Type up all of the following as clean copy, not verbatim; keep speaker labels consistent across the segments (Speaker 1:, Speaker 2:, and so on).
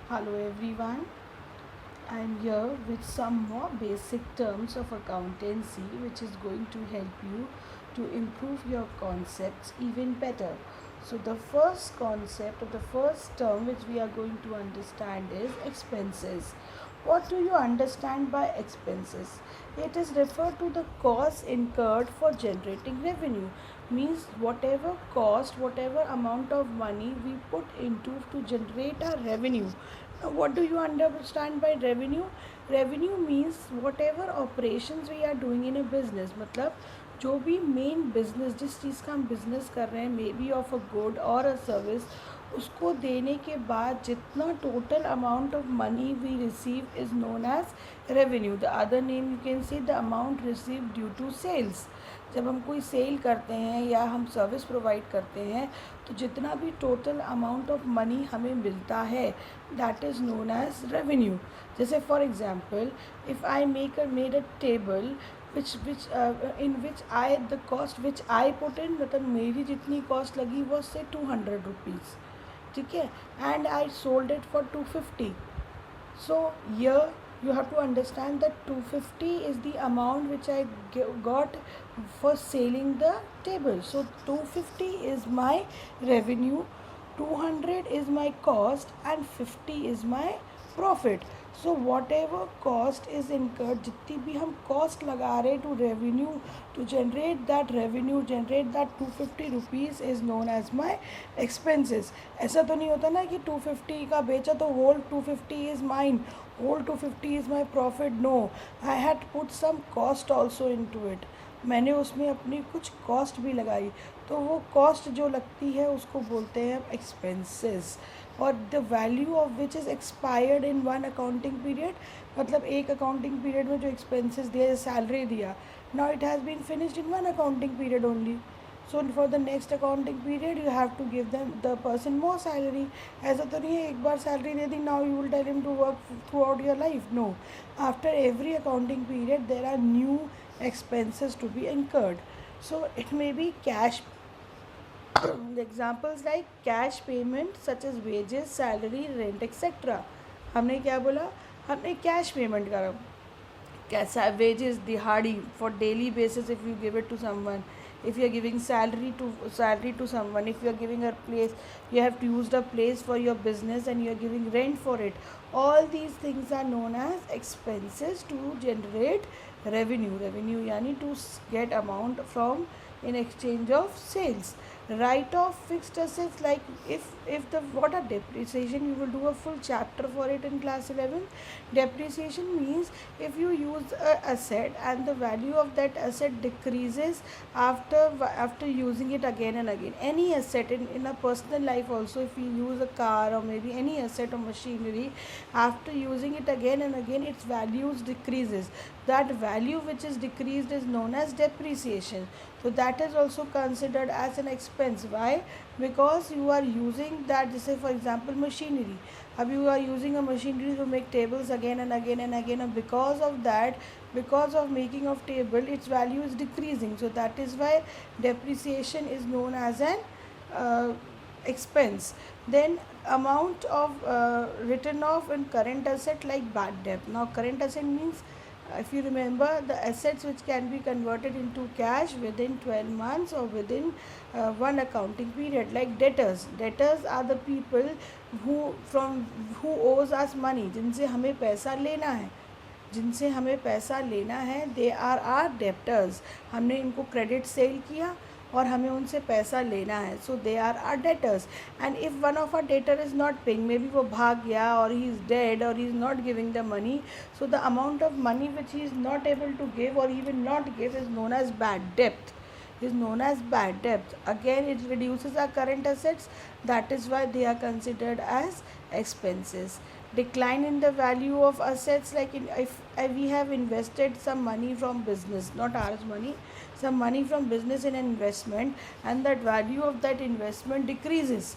Speaker 1: Hello everyone, I'm here with some more basic terms of accountancy which is going to help you to improve your concepts even better. So, the first concept or the first term which we are going to understand is expenses. What do you understand by expenses? It is referred to the costs incurred for generating revenue. Means whatever cost, whatever amount of money we put into to generate our revenue. Now, what do you understand by revenue? Revenue means whatever operations we are doing in a business. मतलब जो भी main business जिस चीज़ का हम business कर रहे हैं maybe of a good और अ सर्विस उसको देने के बाद जितना total amount of money we receive is known as revenue. The other name you can see the amount receive due to sales. जब हम कोई सेल करते हैं या हम सर्विस प्रोवाइड करते हैं तो जितना भी टोटल अमाउंट ऑफ मनी हमें मिलता है that is known as revenue. जैसे for example if I made a table in which I the cost which I put in मतलब मेरी जितनी कॉस्ट लगी वो से 200 रुपीज़. ठीक है, and I sold it for 250. So here you have to understand that 250 is the amount which I got for selling the table. So 250 is my revenue, 200 is my cost and 50 is my profit. So whatever cost is incurred, जितनी भी हम cost लगा रहे to revenue to generate that revenue, generate that 250 rupees is known as my expenses. ऐसा तो नहीं होता ना कि 250 का बेचा तो whole 250 is mine, whole 250 is my profit. No, I had put some cost also into it. मैंने उसमें अपनी कुछ कॉस्ट भी लगाई तो वो कॉस्ट जो लगती है उसको बोलते हैं एक्सपेंसेस. और the value of which is expired in one accounting period. मतलब एक अकाउंटिंग पीरियड में जो एक्सपेंसेस दिया, सैलरी दिया, now it has been finished in one accounting period only. So for the next accounting period you have to give them the person more salary. ऐसा तो नहीं है एक बार सैलरी दे दी now you will tell him to work throughout your life. No, after every accounting period there are new expenses to be incurred. So it may be cash. The examples like cash payment such as wages, salary, rent, etc. हमने क्या बोला? हमने cash payment करा. कैसा wages दिहाड़ी for daily basis if you give it to someone. If you are giving salary to someone, if you are giving a place, you have to use the place for your business and you are giving rent for it. All these things are known as expenses to generate revenue. Revenue यानी to get amount from in exchange of sales. Write off fixed assets, like if the what are depreciation, you will do a full chapter for it in class 11. Depreciation means if you use a asset and the value of that asset decreases after using it again and again. Any asset in a personal life also, if you use a car or maybe any asset or machinery, after using it again and again its values decreases. That value which is decreased is known as depreciation. So that is also considered as an expense. Why? Because you are using that, say for example machinery. अब you are using a machinery to make tables again and again and again, and because of that, because of making of table, its value is decreasing. So that is why depreciation is known as an expense. Then amount of written off in current asset like bad debt. Now current asset means if you remember the assets which can be converted into cash within 12 months or within one accounting period, like debtors. Debtors are the people who owes us money, जिनसे हमें पैसा लेना है, जिनसे हमें पैसा लेना है, दे आर आर डेप्टर्स. हमने इनको क्रेडिट सेल किया और हमें उनसे पैसा लेना है. So they are are debtors. And if one of our debtor is not paying, maybe वो भाग गया और ही इज़ डेड और he is not giving the money, so the amount of money which he is not able to give और he will not give is known as bad डेप्थ. Is known as bad debt. Again, it reduces our current assets. That is why they are considered as expenses. Decline in the value of assets, like if we have invested some money from business, not ours money, some money from business in an investment, and that value of that investment decreases.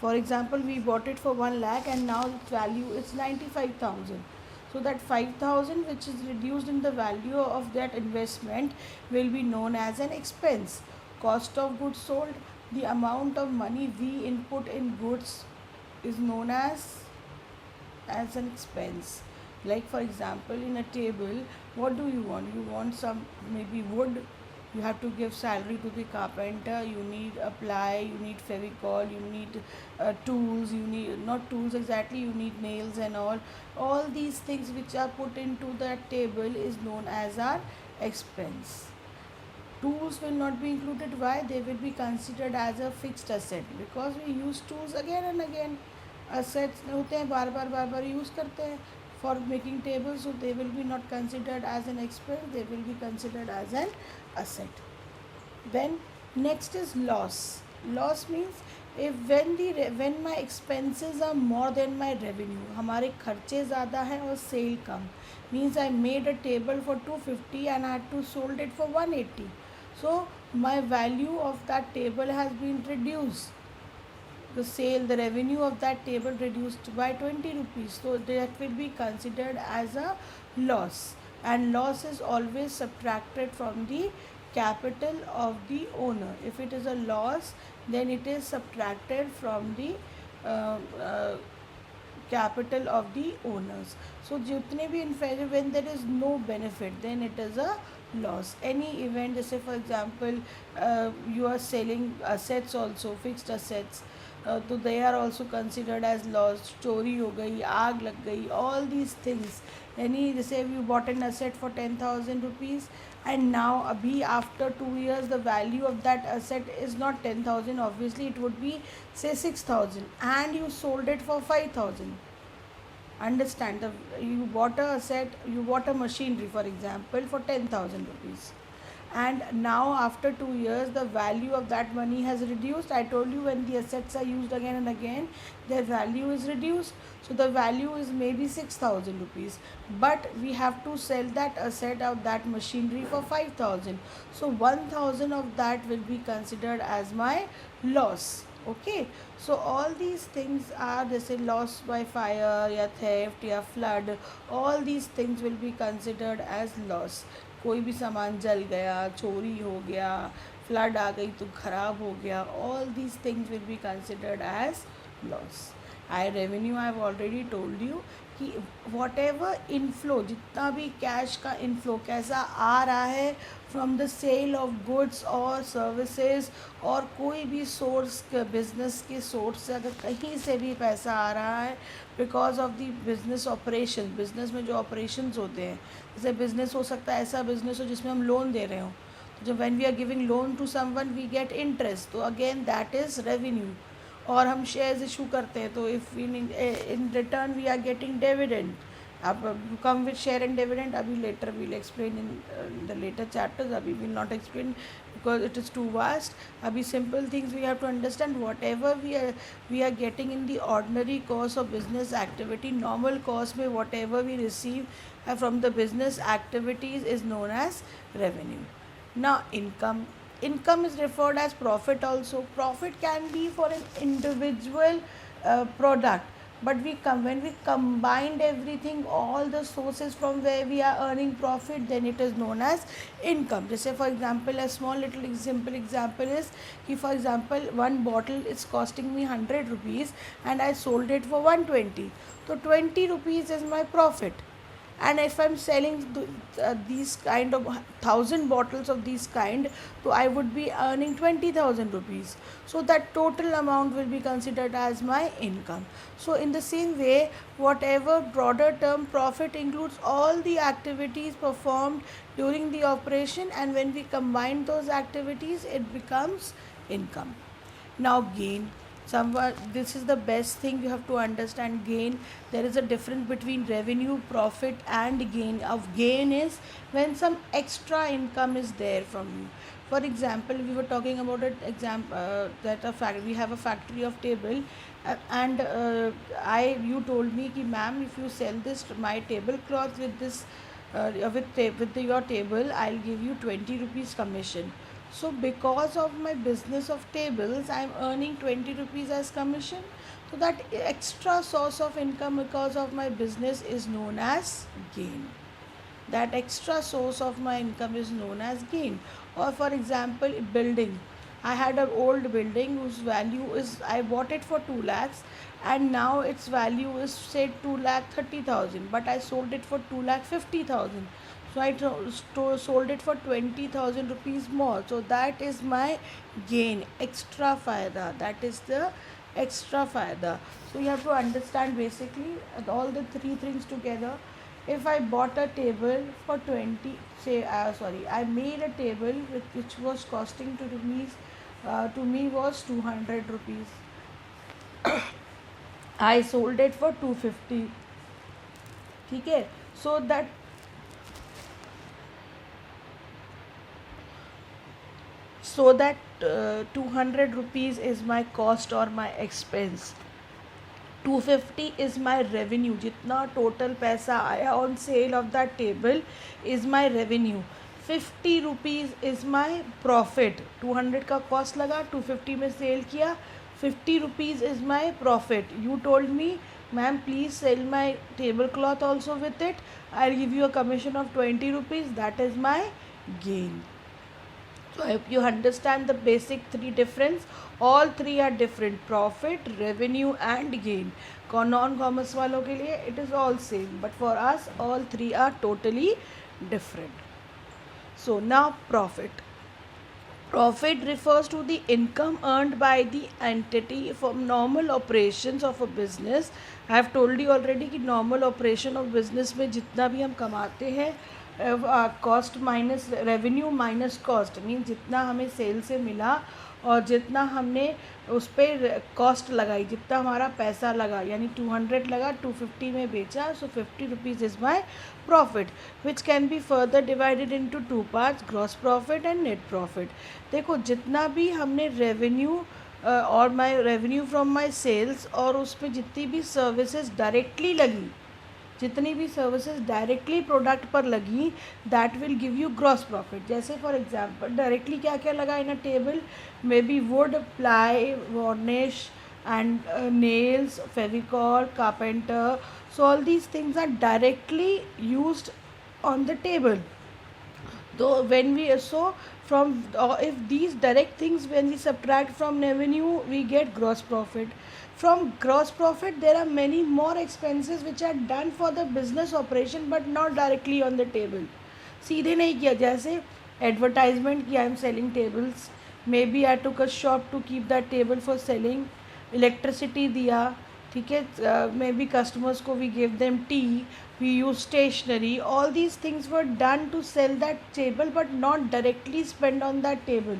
Speaker 1: For example, we bought it for 1 lakh and now its value is 95,000. So that 5,000 which is reduced in the value of that investment will be known as an expense. Cost of goods sold, the amount of money we input in goods is known as as an expense. Like for example, in a table, what do you want? You want some maybe wood. You have to give salary to the carpenter. You need a ply. You need fevicol. You need tools. You need not tools exactly. You need nails and all. All these things which are put into that table is known as our expense. Tools will not be included. Why? They will be considered as a fixed asset because we use tools again and again. Assets होते हैं, बार बार use करते हैं for making tables, so they will be not considered as an expense, they will be considered as an asset. Then next is loss. Loss means if when my expenses are more than my revenue, हमारे खर्चे ज़्यादा हैं और sale कम, means I made a table for 250 and I had to sold it for 180. So my value of that table has been reduced. The revenue of that table reduced by 20 rupees. So that will be considered as a loss. And loss is always subtracted from the capital of the owner. If it is a loss, then it is subtracted from the uh, uh, capital of the owners. So जितने भी when there is no benefit, then it is a loss. Any event, जैसे for example you are selling assets also, fixed assets, तो they are also considered as loss. चोरी हो गई, आग लग गई, all these things. Any जैसे you bought an asset for 10,000 rupees and now अभी after 2 years the value of that asset is not 10,000, obviously it would be say 6,000 and you sold it for 5,000. Understand, you bought a asset, you bought a machinery for example for 10,000 rupees, and now after 2 years the value of that money has reduced. I told you when the assets are used again and again, their value is reduced. So the value is maybe 6,000 rupees, but we have to sell that asset of that machinery for 5,000. So 1,000 of that will be considered as my loss. Okay, so all these things are जैसे loss by fire या theft या flood, all these things will be considered as loss. कोई भी सामान जल गया, चोरी हो गया, फ्लड आ गई तो ख़राब हो गया, all these things will be considered as loss. Revenue I have already told you कि वॉट एवर इनफ्लो, जितना भी कैश का इनफ्लो कैसा आ रहा है from the sale of goods और सर्विसेज, और कोई भी सोर्स बिजनेस के सोर्स से अगर कहीं से भी पैसा आ रहा है because of the business operation, business में जो ऑपरेशंस होते हैं, जैसे बिजनेस हो सकता है ऐसा बिजनेस हो जिसमें हम लोन दे रहे हो, तो जब when we are giving loan to someone we get interest, तो अगेन दैट इज़ रेवेन्यू. और हम शेयर्स इशू करते हैं तो if in return we are getting dividend. अब come with share and dividend, अभी later we'll explain in the later chapters, अभी will not explain because it is too vast. अभी simple things we have to understand. Whatever we are getting in the ordinary cost of business activity, normal cost में whatever we receive from the business activities is known as revenue. Now income is referred as profit also. Profit can be for an individual product, but when we combined everything, all the sources from where we are earning profit, then it is known as income. Just for example, a small little simple example is कि for example one bottle is costing me 100 rupees and I sold it for 120, so 20 rupees is my profit. And if I'm selling these kind of 1,000 bottles of these kind, so I would be earning 20,000 rupees. So that total amount will be considered as my income. So in the same way, whatever broader term profit includes all the activities performed during the operation, and when we combine those activities, it becomes income. Now gain. This is the best thing you have to understand. Gain, there is a difference between revenue, profit and gain. Of gain is when some extra income is there from you. For example, we were talking about an example that we have a factory of table, and you told me कि ma'am, if you sell this my tablecloth with this with your table, I'll give you 20 rupees commission. So because of my business of tables, I am earning 20 rupees as commission. So that extra source of income because of my business is known as gain. That extra source of my income is known as gain. Or for example, building. I had an old building whose value is, I bought it for 2 lakhs, and now its value is say 2 lakh 30,000, but I sold it for 2 lakh 50,000. So I sold it for 20,000 rupees more. So that is my gain, extra fayda. That is the extra fayda. So you have to understand basically all the three things together. If I bought a table for 20, say, I made a table which was costing to me was 200 rupees. I sold it for 250. ठीक है. So that, 200 rupees is my cost or my expense. 250 is my revenue. जितना total पैसा आया on sale of that table is my revenue. 50 rupees is my profit. 200 का cost लगा, 250 में sale किया, 50 rupees is my profit. You told me, ma'am, please sell my tablecloth also with it. I'll give you a commission of 20 rupees. That is my gain. So I hope you understand the basic three difference. All three are different: profit, revenue and gain. Non-commerce वालों के लिए it is all same, but for us all three are totally different. So now profit. Profit refers to the income earned by the entity from normal operations of a business. I have told you already कि normal operation of business में जितना भी हम कमाते हैं, cost minus revenue minus cost, mean जितना हमें cell से मिला और जितना हमने उस पर कॉस्ट लगाई, जितना हमारा पैसा लगा, यानी 200 लगा, 250 में बेचा, सो 50 rupees is my profit, which can be further divided into 2 parts, gross profit and net profit. देखो, जितना भी हमने रेवेन्यू और माई रेवेन्यू फ्रॉम माई सेल्स, और उसमें जितनी भी सर्विसेज डायरेक्टली लगी, जितनी भी सर्विसेज डायरेक्टली प्रोडक्ट पर लगी, that will give you gross profit. जैसे फॉर एग्जांपल डायरेक्टली क्या क्या लगा in a table, maybe wood, ply, varnish and nails, Fevicol, carpenter. So all these things are directly used on the table. Though when we from if these direct things, when we subtract from revenue, we get gross profit. From gross profit there are many more expenses which are done for the business operation but not directly on the table. सीधे नहीं किया, जैसे advertisement किया, I am selling tables, maybe I took a shop to keep that table for selling, electricity दिया, ठीक है, maybe customers को we give them tea, we use stationery, all these things were done to sell that table but not directly spend on that table.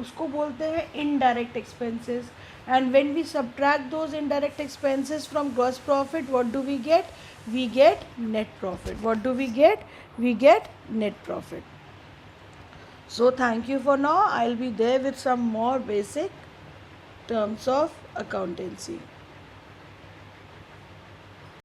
Speaker 1: उसको बोलते हैं indirect expenses. And when we subtract those indirect expenses from gross profit, what do we get? We get net profit. What do we get? We get net profit. So thank you for now. I'll be there with some more basic terms of accountancy.